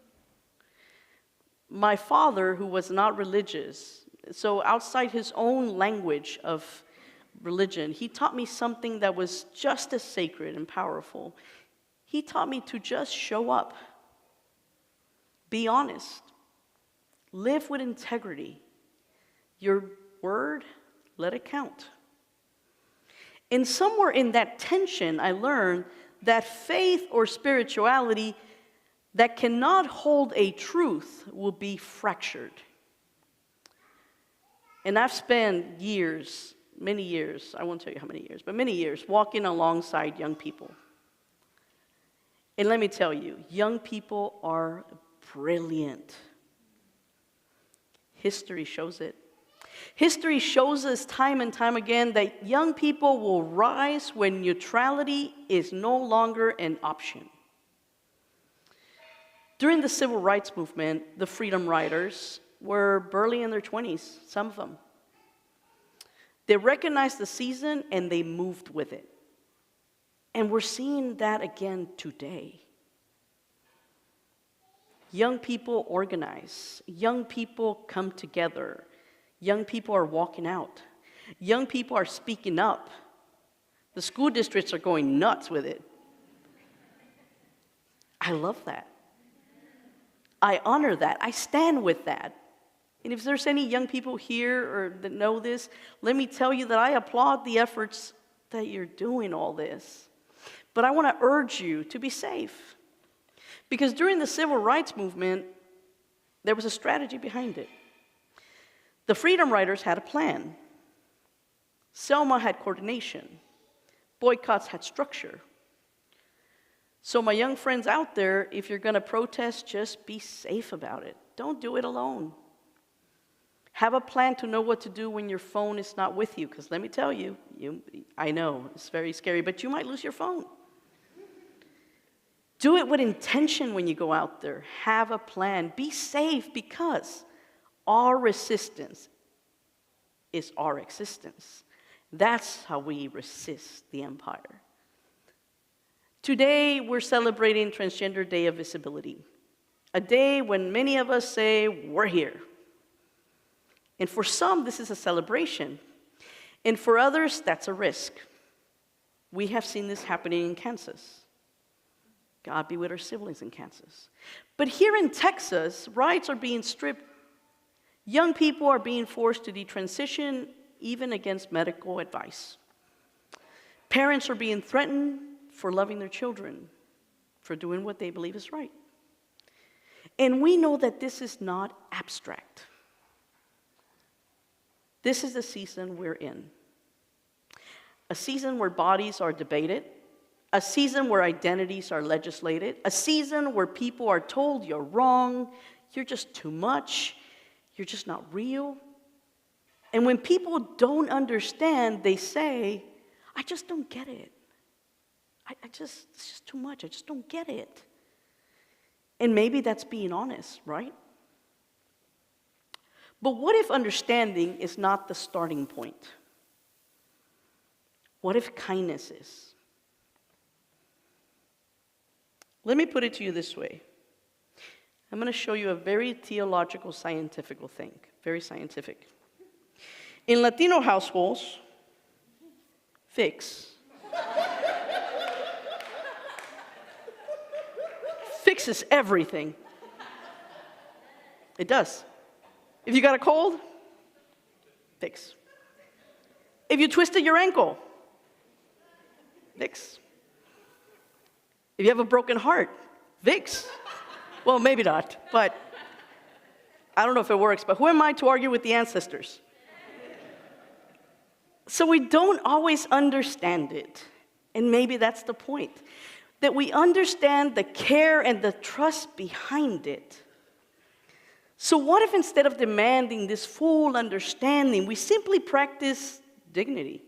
My father, who was not religious, so outside his own language of religion, he taught me something that was just as sacred and powerful. He taught me to just show up, be honest, live with integrity. Your word, let it count. And somewhere in that tension, I learned that faith or spirituality that cannot hold a truth will be fractured. And I've spent years, many years, I won't tell you how many years, but many years, walking alongside young people. And let me tell you, young people are brilliant. History shows it. History shows us time and time again that young people will rise when neutrality is no longer an option. During the civil rights movement, the freedom riders were barely in their 20s, some of them. They recognized the season and they moved with it. And we're seeing that again today. Young people organize. Young people come together. Young people are walking out. Young people are speaking up. The school districts are going nuts with it. I love that. I honor that. I stand with that. And if there's any young people here or that know this, let me tell you that I applaud the efforts that you're doing all this. But I want to urge you to be safe. Because during the civil rights movement, there was a strategy behind it. The freedom riders had a plan. Selma had coordination. Boycotts had structure. So my young friends out there, if you're going to protest, just be safe about it. Don't do it alone. Have a plan to know what to do when your phone is not with you. Because let me tell you, I know, it's very scary, but you might lose your phone. Do it with intention when you go out there. Have a plan. Be safe because our resistance is our existence. That's how we resist the empire. Today, we're celebrating Transgender Day of Visibility, a day when many of us say, we're here. And for some, this is a celebration. And for others, that's a risk. We have seen this happening in Kansas. God be with our siblings in Kansas. But here in Texas, rights are being stripped. Young people are being forced to detransition, even against medical advice. Parents are being threatened for loving their children, for doing what they believe is right. And we know that this is not abstract. This is the season we're in. A season where bodies are debated, a season where identities are legislated, a season where people are told you're wrong, you're just too much, you're just not real. And when people don't understand, they say, I just don't get it. It's just too much. I just don't get it. And maybe that's being honest, right? But what if understanding is not the starting point? What if kindness is? Let me put it to you this way. I'm going to show you a very theological, scientific thing, very scientific. In Latino households, fixes everything. It does. If you got a cold, fix. If you twisted your ankle, fix. If you have a broken heart, fix. Well, maybe not, but I don't know if it works, but who am I to argue with the ancestors? So we don't always understand it. And maybe that's the point, that we understand the care and the trust behind it. So what if instead of demanding this full understanding, we simply practice dignity?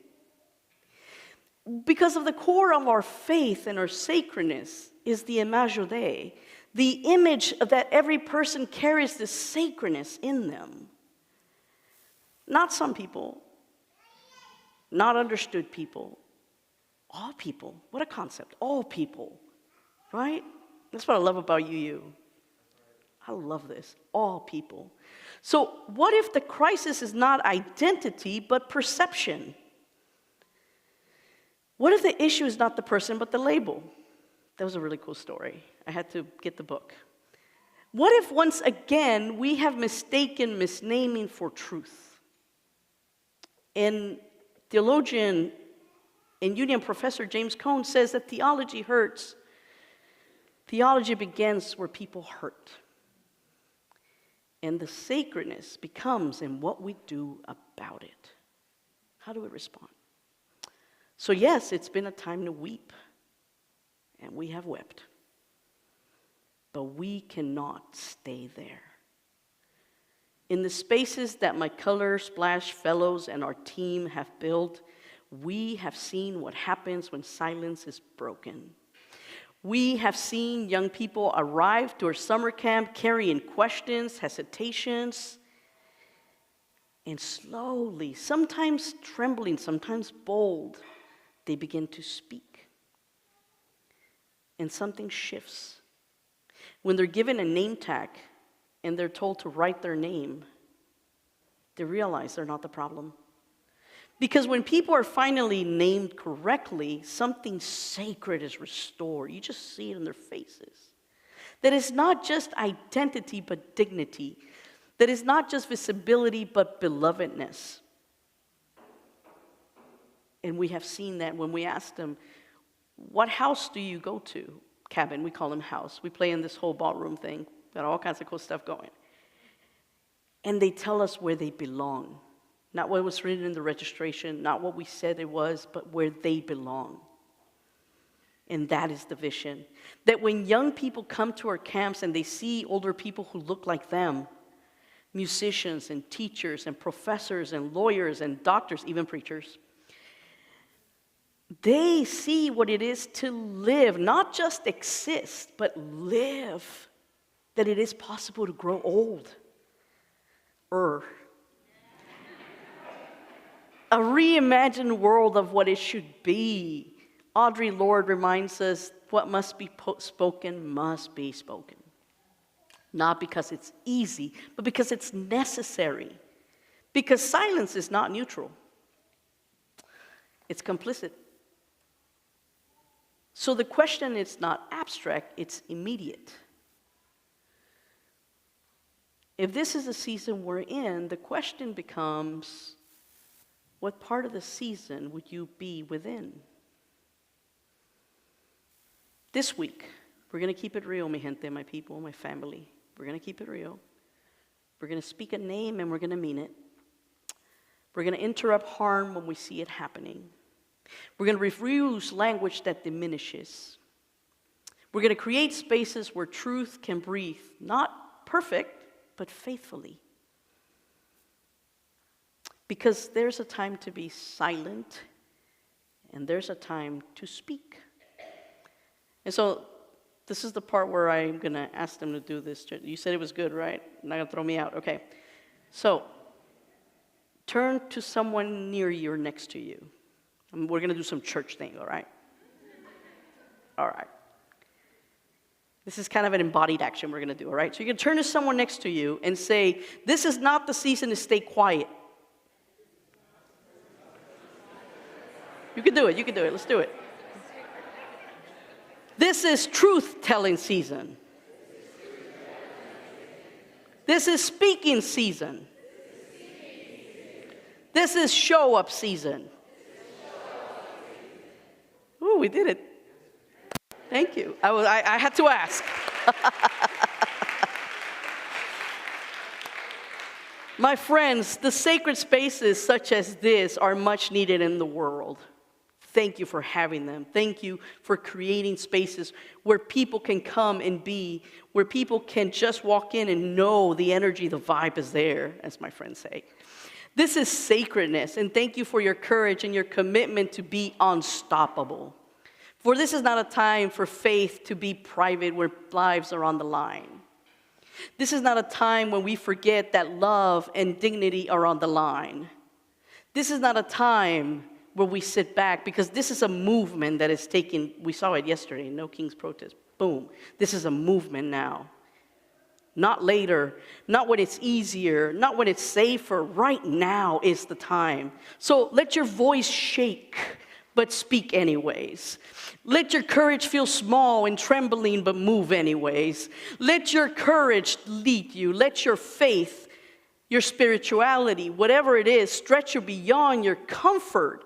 Because of the core of our faith and our sacredness is the imago Dei, the image that every person carries this sacredness in them. Not some people, not understood people, all people. What a concept, all people, right? That's what I love about UU. I love this, all people. So what if the crisis is not identity, but perception? What if the issue is not the person, but the label? That was a really cool story. I had to get the book. What if once again we have mistaken misnaming for truth? And theologian and Union professor James Cone says that theology hurts. Theology begins where people hurt. And the sacredness becomes in what we do about it. How do we respond? So yes, it's been a time to weep. And we have wept. But we cannot stay there. In the spaces that my Color Splash fellows and our team have built, we have seen what happens when silence is broken. We have seen young people arrive to our summer camp carrying questions, hesitations, and slowly, sometimes trembling, sometimes bold, they begin to speak. And something shifts. When they're given a name tag and they're told to write their name, they realize they're not the problem. Because when people are finally named correctly, something sacred is restored. You just see it in their faces. That is not just identity, but dignity. That is not just visibility, but belovedness. And we have seen that when we ask them, what house do you go to? Cabin, we call them house. We play in this whole ballroom thing. Got all kinds of cool stuff going. And they tell us where they belong. Not what was written in the registration, not what we said it was, but where they belong. And that is the vision. That when young people come to our camps and they see older people who look like them, musicians and teachers and professors and lawyers and doctors, even preachers, they see what it is to live, not just exist, but live. That it is possible to grow old. A reimagined world of what it should be. Audre Lorde reminds us what must be spoken must be spoken. Not because it's easy, but because it's necessary. Because silence is not neutral. It's complicit. So the question is not abstract, it's immediate. If this is the season we're in, the question becomes, what part of the season would you be within? This week, we're going to keep it real, mi gente, my people, my family. We're going to keep it real. We're going to speak a name and we're going to mean it. We're going to interrupt harm when we see it happening. We're going to refuse language that diminishes. We're going to create spaces where truth can breathe, not perfect, but faithfully. Because there's a time to be silent, and there's a time to speak. And so this is the part where I'm going to ask them to do this. You said it was good, right? You're not going to throw me out. Okay. So turn to someone near you or next to you. And we're going to do some church thing, all right? All right. This is kind of an embodied action we're going to do, all right? So you can turn to someone next to you and say, this is not the season to stay quiet. You can do it, let's do it. This is truth-telling season. This is speaking season. This is show-up season. Ooh, we did it. Thank you. I had to ask. My friends, the sacred spaces such as this are much needed in the world. Thank you for having them. Thank you for creating spaces where people can come and be, where people can just walk in and know the energy, the vibe is there, as my friends say. This is sacredness, and thank you for your courage and your commitment to be unstoppable. For this is not a time for faith to be private where lives are on the line. This is not a time when we forget that love and dignity are on the line. This is not a time where we sit back, because this is a movement that is taking, we saw it yesterday, No King's Protest, boom. This is a movement now. Not later, not when it's easier, not when it's safer. Right now is the time. So let your voice shake, but speak anyways. Let your courage feel small and trembling, but move anyways. Let your courage lead you. Let your faith, your spirituality, whatever it is, stretch you beyond your comfort.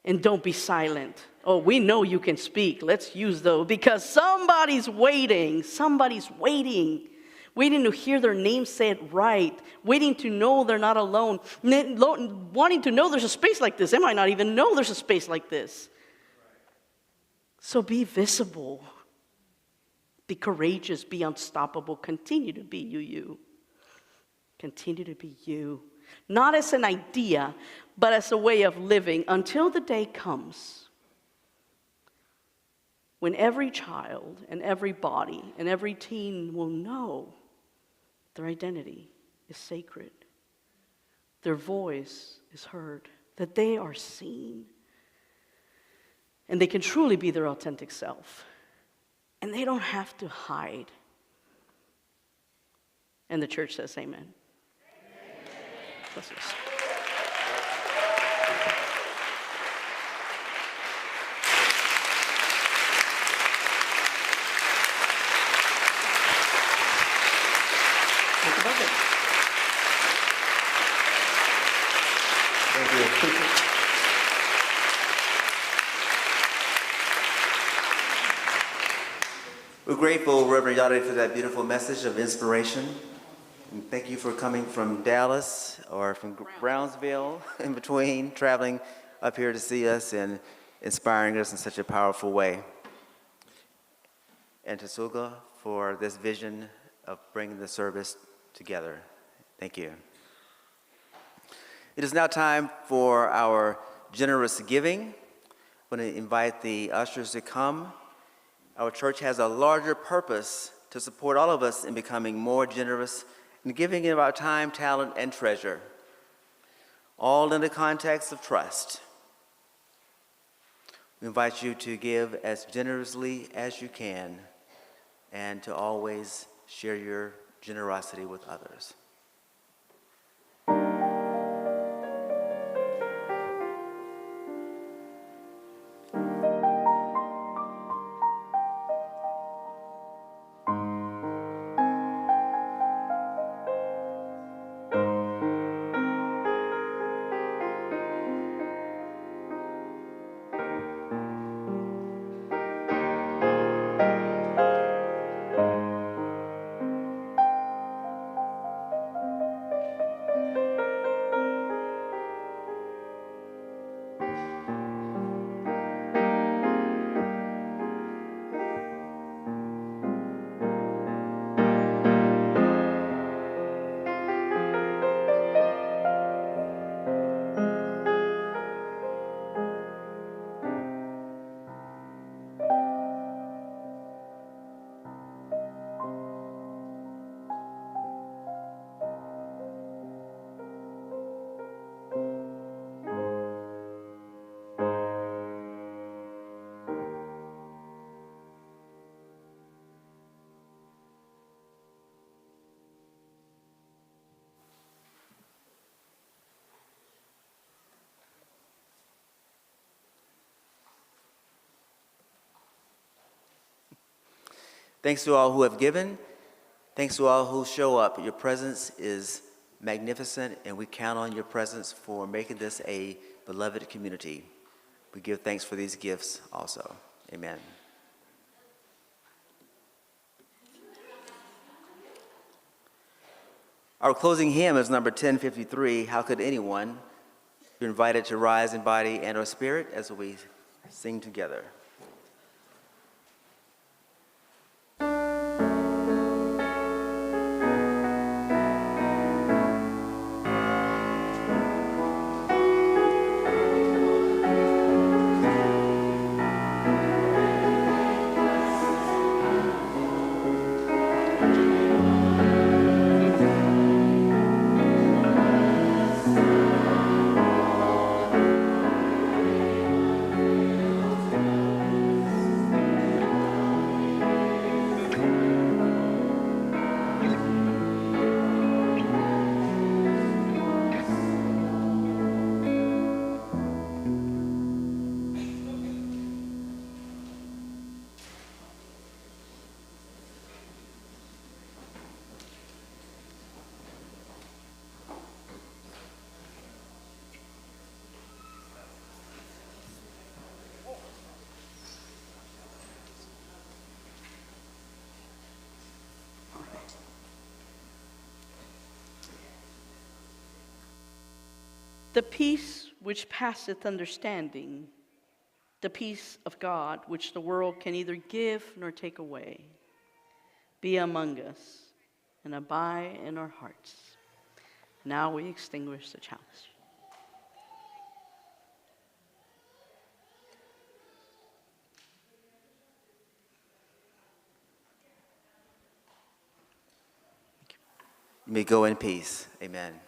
And don't be silent. Oh, we know you can speak. Let's use those, because somebody's waiting. Somebody's waiting. Waiting to hear their name said right. Waiting to know they're not alone. Wanting to know there's a space like this. They might not even know there's a space like this. So be visible. Be courageous. Be unstoppable. Continue to be you. Continue to be you. Not as an idea, but as a way of living until the day comes when every child and every body and every teen will know their identity is sacred, their voice is heard, that they are seen, and they can truly be their authentic self, and they don't have to hide. And the church says amen. Bless us. Thank you. We're grateful, Reverend Yadi, for that beautiful message of inspiration. And thank you for coming from Dallas or from Brownsville, in between, traveling up here to see us and inspiring us in such a powerful way. And to Suga for this vision of bringing the service together. Thank you. It is now time for our generous giving. I'm going to invite the ushers to come. Our church has a larger purpose to support all of us in becoming more generous and giving of our time, talent, and treasure, all in the context of trust. We invite you to give as generously as you can and to always share your generosity with others. Thanks to all who have given. Thanks to all who show up. Your presence is magnificent, and we count on your presence for making this a beloved community. We give thanks for these gifts also. Amen. Our closing hymn is number 1053, How Could Anyone? You're invited to rise in body and or spirit as we sing together. The peace which passeth understanding, the peace of God which the world can neither give nor take away, be among us and abide in our hearts. Now we extinguish the chalice. You may go in peace. Amen.